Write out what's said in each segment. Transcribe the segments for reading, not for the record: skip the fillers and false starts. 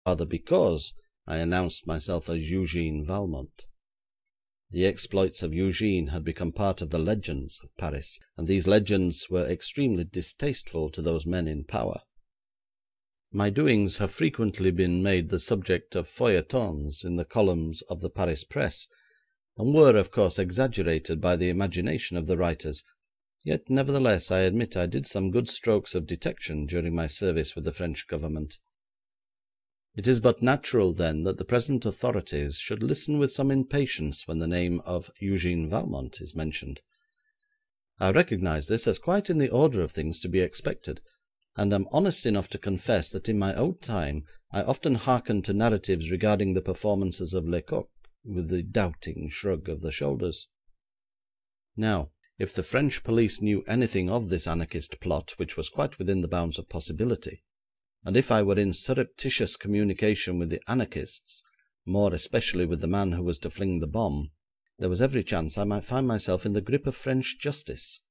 rather because I announced myself as Eugene Valmont. The exploits of Eugene had become part of the legends of Paris, and these legends were extremely distasteful to those men in power. My doings have frequently been made the subject of feuilletons in the columns of the Paris press, and were, of course, exaggerated by the imagination of the writers, yet nevertheless I admit I did some good strokes of detection during my service with the French government. It is but natural, then, that the present authorities should listen with some impatience when the name of Eugene Valmont is mentioned. I recognise this as quite in the order of things to be expected, and am honest enough to confess that in my old time I often hearkened to narratives regarding the performances of Lecoq with the doubting shrug of the shoulders. Now, if the French police knew anything of this anarchist plot, which was quite within the bounds of possibility, and if I were in surreptitious communication with the anarchists, more especially with the man who was to fling the bomb, there was every chance I might find myself in the grip of French justice.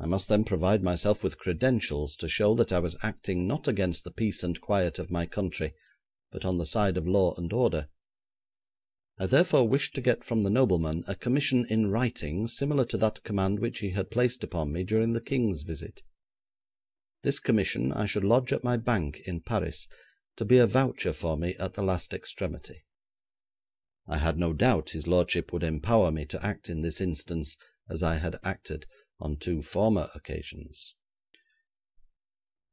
I must then provide myself with credentials to show that I was acting not against the peace and quiet of my country, but on the side of law and order. I therefore wished to get from the nobleman a commission in writing similar to that command which he had placed upon me during the King's visit. This commission I should lodge at my bank in Paris, to be a voucher for me at the last extremity. I had no doubt his lordship would empower me to act in this instance as I had acted on 2 former occasions.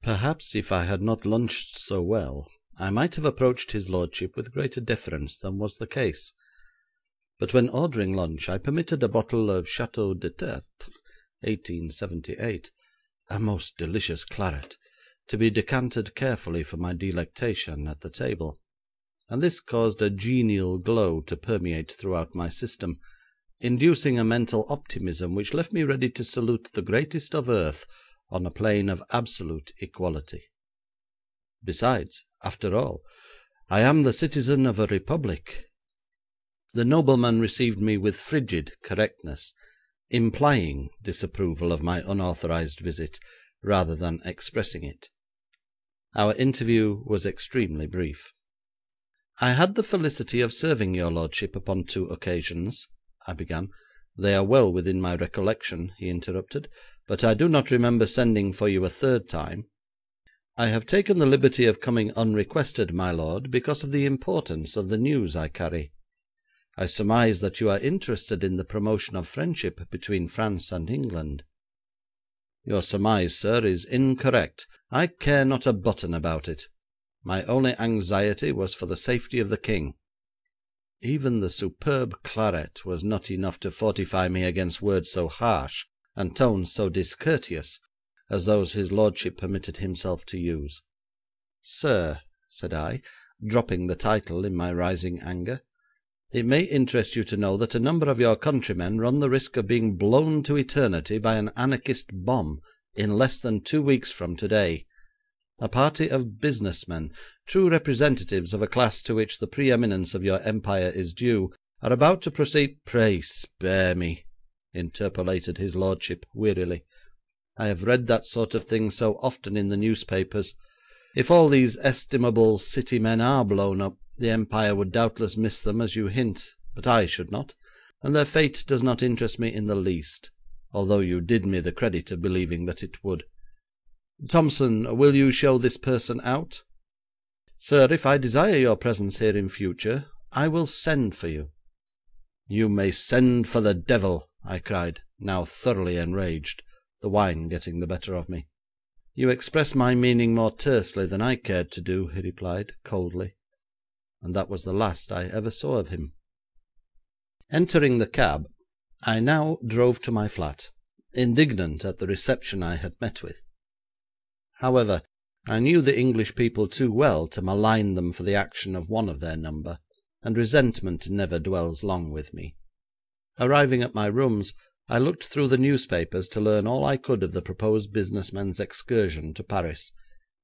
Perhaps if I had not lunched so well, I might have approached his lordship with greater deference than was the case, but when ordering lunch I permitted a bottle of Chateau de Tertre, 1878, a most delicious claret, to be decanted carefully for my delectation at the table, and this caused a genial glow to permeate throughout my system, inducing a mental optimism which left me ready to salute the greatest of earth on a plane of absolute equality. Besides, after all, I am the citizen of a republic. The nobleman received me with frigid correctness, implying disapproval of my unauthorised visit rather than expressing it. Our interview was extremely brief. 'I had the felicity of serving your lordship upon 2 occasions,' I began. 'They are well within my recollection,' he interrupted, 'but I do not remember sending for you a 3rd time. I have taken the liberty of coming unrequested, my lord, because of the importance of the news I carry. I surmise that you are interested in the promotion of friendship between France and England.' 'Your surmise, sir, is incorrect. I care not a button about it. My only anxiety was for the safety of the King.' Even the superb claret was not enough to fortify me against words so harsh and tones so discourteous as those his lordship permitted himself to use. 'Sir,' said I, dropping the title in my rising anger, 'it may interest you to know that a number of your countrymen run the risk of being blown to eternity by an anarchist bomb in less than 2 weeks from today. A party of business men, true representatives of a class to which the preeminence of your empire is due, are about to proceed.' 'Pray spare me,' interpolated his lordship wearily. 'I have read that sort of thing so often in the newspapers. If all these estimable city men are blown up, the empire would doubtless miss them as you hint, but I should not, and their fate does not interest me in the least, although you did me the credit of believing that it would. Thompson, will you show this person out?' 'Sir, if I desire your presence here in future, I will send for you.' 'You may send for the devil,' I cried, now thoroughly enraged, the wine getting the better of me. 'You express my meaning more tersely than I cared to do,' he replied coldly, and that was the last I ever saw of him. Entering the cab, I now drove to my flat, indignant at the reception I had met with. However, I knew the English people too well to malign them for the action of one of their number, and resentment never dwells long with me. Arriving at my rooms, I looked through the newspapers to learn all I could of the proposed business men's excursion to Paris,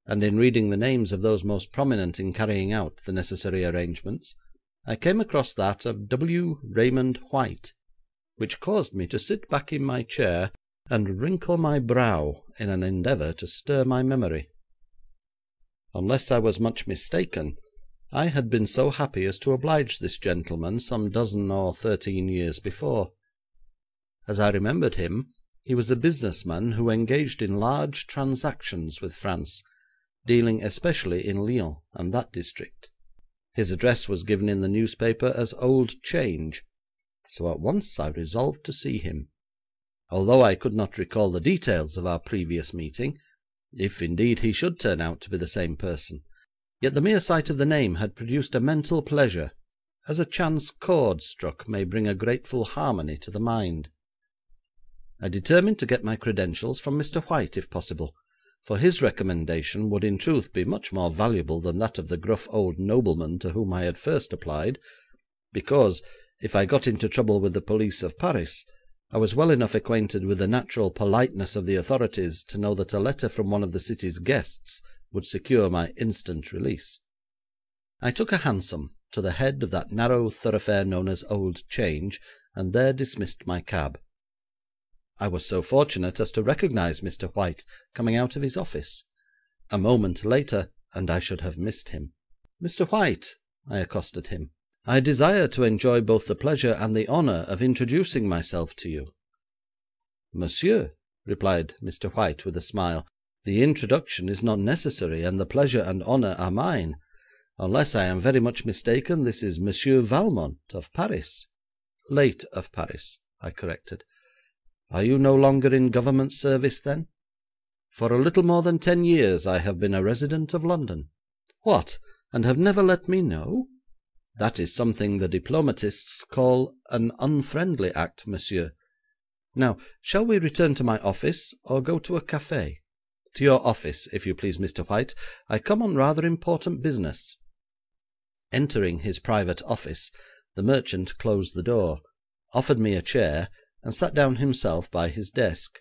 and in reading the names of those most prominent in carrying out the necessary arrangements, I came across that of W. Raymond White, which caused me to sit back in my chair and wrinkle my brow in an endeavour to stir my memory. Unless I was much mistaken, I had been so happy as to oblige this gentleman some 12 or 13 years before. As I remembered him, he was a business man who engaged in large transactions with France, dealing especially in Lyons and that district. His address was given in the newspaper as Old Change, so at once I resolved to see him. Although I could not recall the details of our previous meeting, if indeed he should turn out to be the same person, yet the mere sight of the name had produced a mental pleasure, as a chance chord struck may bring a grateful harmony to the mind. I determined to get my credentials from Mr. White if possible, for his recommendation would in truth be much more valuable than that of the gruff old nobleman to whom I had first applied, because, if I got into trouble with the police of Paris, I was well enough acquainted with the natural politeness of the authorities to know that a letter from one of the city's guests would secure my instant release. I took a hansom to the head of that narrow thoroughfare known as Old Change, and there dismissed my cab. I was so fortunate as to recognise Mr. White coming out of his office. A moment later, and I should have missed him. "Mr. White," I accosted him, "I desire to enjoy both the pleasure and the honour of introducing myself to you." "Monsieur," replied Mr. White with a smile, "the introduction is not necessary, and the pleasure and honour are mine. Unless I am very much mistaken, this is Monsieur Valmont of Paris." "Late of Paris," I corrected. "Are you no longer in Government service, then?" "For a little more than 10 years I have been a resident of London." "What, and have never let me know? That is something the diplomatists call an unfriendly act, monsieur. Now, shall we return to my office, or go to a café?" "To your office, if you please, Mr. White. I come on rather important business." Entering his private office, the merchant closed the door, offered me a chair, and sat down himself by his desk.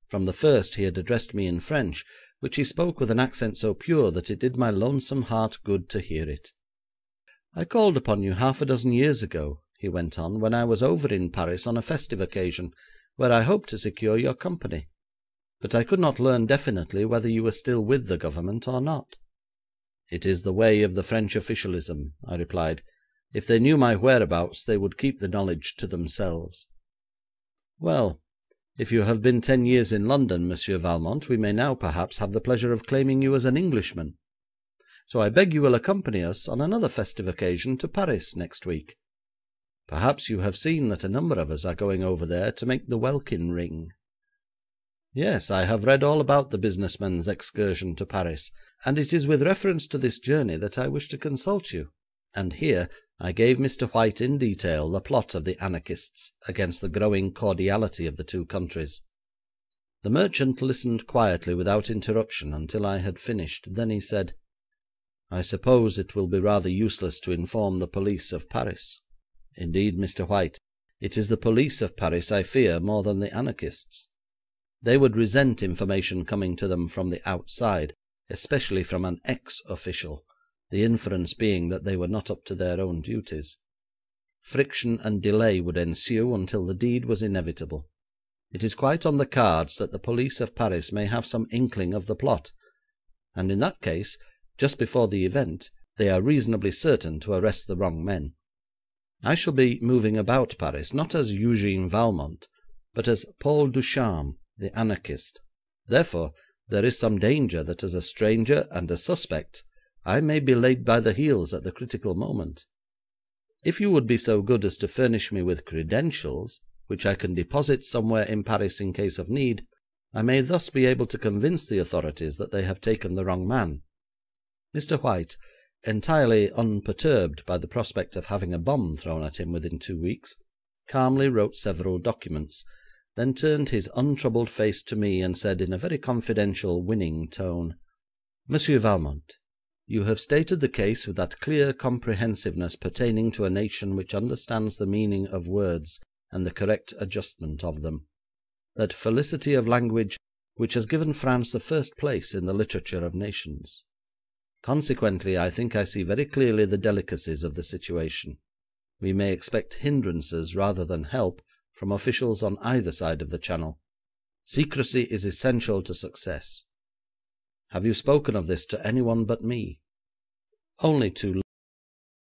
From the first he had addressed me in French, which he spoke with an accent so pure that it did my lonesome heart good to hear it. "I called upon you half a dozen years ago," he went on, "when I was over in Paris on a festive occasion, where I hoped to secure your company, but I could not learn definitely whether you were still with the government or not." "It is the way of the French officialism," I replied. "If they knew my whereabouts they would keep the knowledge to themselves." "Well, if you have been 10 years in London, Monsieur Valmont, we may now perhaps have the pleasure of claiming you as an Englishman. So I beg you will accompany us on another festive occasion to Paris next week. Perhaps you have seen that a number of us are going over there to make the welkin ring." "Yes, I have read all about the business men's excursion to Paris, and it is with reference to this journey that I wish to consult you." And here I gave Mr. White in detail the plot of the anarchists against the growing cordiality of the two countries. The merchant listened quietly without interruption until I had finished, then he said: "I suppose it will be rather useless to inform the police of Paris." "Indeed, Mr. White, it is the police of Paris I fear more than the anarchists. They would resent information coming to them from the outside, especially from an ex-official, the inference being that they were not up to their own duties. Friction and delay would ensue until the deed was inevitable. It is quite on the cards that the police of Paris may have some inkling of the plot, and in that case, just before the event, they are reasonably certain to arrest the wrong men. I shall be moving about Paris, not as Eugene Valmont, but as Paul Ducharme, the anarchist. Therefore, there is some danger that as a stranger and a suspect I may be laid by the heels at the critical moment. If you would be so good as to furnish me with credentials, which I can deposit somewhere in Paris in case of need, I may thus be able to convince the authorities that they have taken the wrong man." Mr. White, entirely unperturbed by the prospect of having a bomb thrown at him within 2 weeks, calmly wrote several documents, then turned his untroubled face to me and said in a very confidential, winning tone: "Monsieur Valmont, you have stated the case with that clear comprehensiveness pertaining to a nation which understands the meaning of words and the correct adjustment of them, that felicity of language which has given France the first place in the literature of nations. Consequently, I think I see very clearly the delicacies of the situation. We may expect hindrances rather than help from officials on either side of the Channel. Secrecy is essential to success. Have you spoken of this to anyone but me?' 'Only to